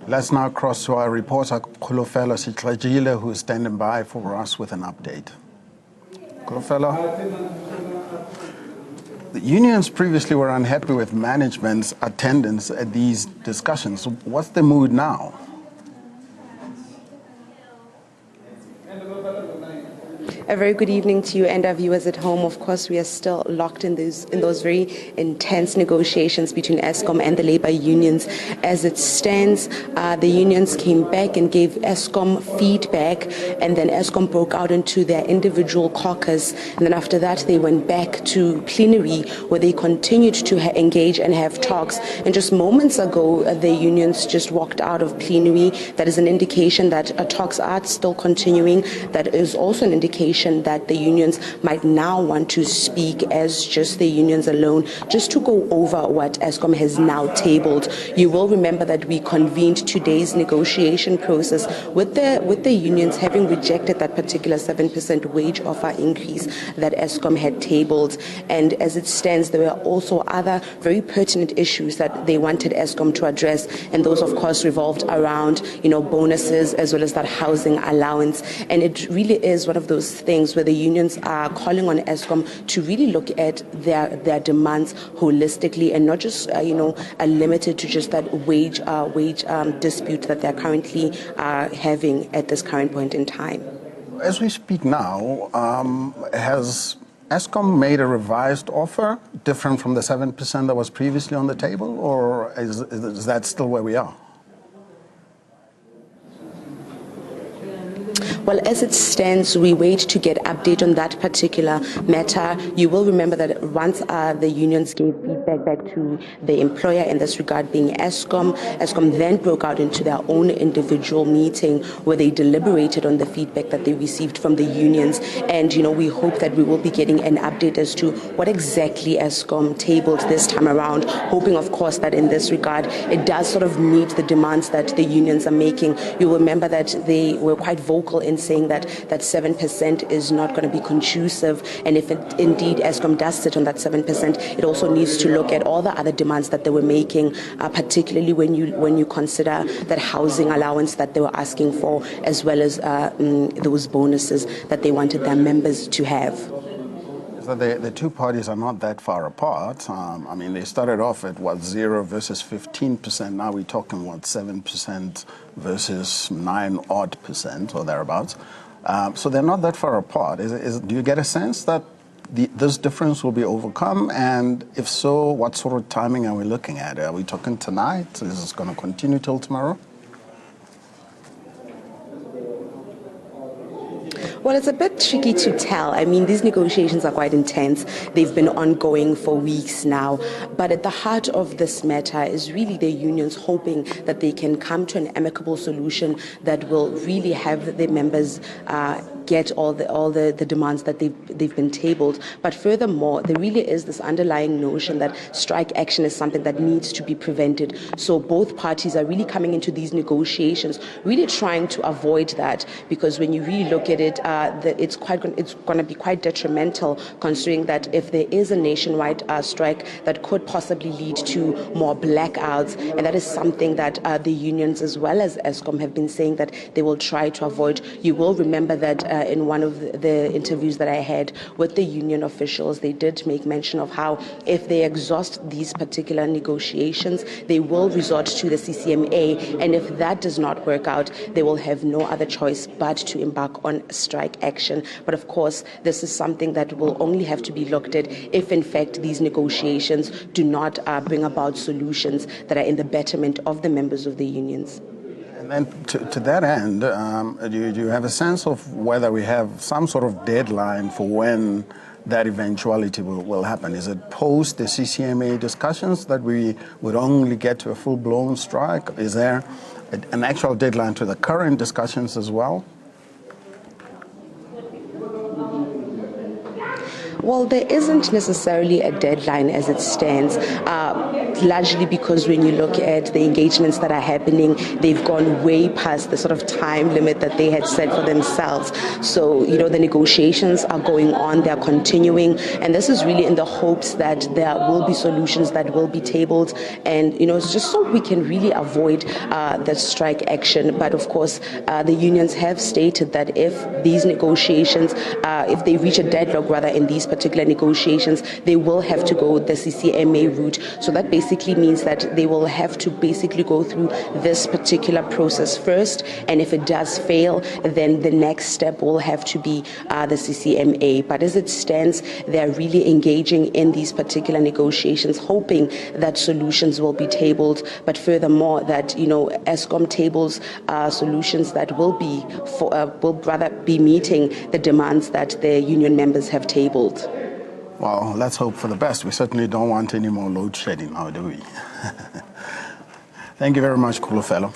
Let's now cross to our reporter, Kulofelo Sitlajile, who is standing by for us with an update. Kulofelo? The unions previously were unhappy with management's attendance at these discussions. What's the mood now? A very good evening to you and our viewers at home. Of course, we are still locked in those very intense negotiations between Eskom and the labor unions. As it stands, the unions came back and gave Eskom feedback, and then Eskom broke out into their individual caucus. And then after that, they went back to plenary, where they continued to engage and have talks. And just moments ago, the unions just walked out of plenary. That is an indication that talks are still continuing. That is also an indication that the unions might now want to speak as just the unions alone, just to go over what Eskom has now tabled. You will remember that we convened today's negotiation process with the unions having rejected that particular 7% wage offer increase that Eskom had tabled. And as it stands, there were also other very pertinent issues that they wanted Eskom to address, and those of course revolved around bonuses as well as that housing allowance. And it really is one of those things where the unions are calling on Eskom to really look at their demands holistically and not just are limited to just that wage dispute that they're currently having at this current point in time. As we speak now, has Eskom made a revised offer different from the 7% that was previously on the table, or is that still where we are? Well, as it stands, we wait to get update on that particular matter. You will remember that once the unions gave feedback back to the employer in this regard, being Eskom then broke out into their own individual meeting where they deliberated on the feedback that they received from the unions. And, we hope that we will be getting an update as to what exactly Eskom tabled this time around, hoping, of course, that in this regard, it does sort of meet the demands that the unions are making. You will remember that they were quite vocal in saying that 7% is not going to be conducive, and if indeed Eskom does sit on that 7%, it also needs to look at all the other demands that they were making, particularly when you consider that housing allowance that they were asking for, as well as those bonuses that they wanted their members to have. So the two parties are not that far apart. They started off at 0 versus 15%. Now we're talking 7% versus 9% or thereabouts. So they're not that far apart. Do you get a sense that this difference will be overcome? And if so, what sort of timing are we looking at? Are we talking tonight? Is this going to continue till tomorrow? Well, it's a bit tricky to tell. These negotiations are quite intense. They've been ongoing for weeks now. But at the heart of this matter is really the unions hoping that they can come to an amicable solution that will really have the members get all the demands that they've been tabled. But furthermore, there really is this underlying notion that strike action is something that needs to be prevented. So both parties are really coming into these negotiations really trying to avoid that, because when you really look at it, it's going to be quite detrimental, considering that if there is a nationwide strike, that could possibly lead to more blackouts, and that is something that the unions as well as Eskom have been saying that they will try to avoid. You will remember that in one of the interviews that I had with the union officials, they did make mention of how if they exhaust these particular negotiations, they will resort to the CCMA, and if that does not work out, they will have no other choice but to embark on strike action. But of course, this is something that will only have to be looked at if in fact these negotiations do not bring about solutions that are in the betterment of the members of the unions. And then to that end, do you have a sense of whether we have some sort of deadline for when that eventuality will happen? Is it post the CCMA discussions that we would only get to a full-blown strike? Is there an actual deadline to the current discussions as well? Well, there isn't necessarily a deadline as it stands. largely because when you look at the engagements that are happening, they've gone way past the sort of time limit that they had set for themselves. So, the negotiations are going on, they're continuing, and this is really in the hopes that there will be solutions that will be tabled, and, it's just so we can really avoid that strike action. But of course, the unions have stated that if these negotiations, if they reach a deadlock rather in these particular negotiations, they will have to go the CCMA route. So that basically means that they will have to basically go through this particular process first, and if it does fail, then the next step will have to be the CCMA. But as it stands, they're really engaging in these particular negotiations, hoping that solutions will be tabled, but furthermore that Eskom tables solutions that will rather be meeting the demands that the union members have tabled. Well, let's hope for the best. We certainly don't want any more load shedding now, do we? Thank you very much, Khulufelo.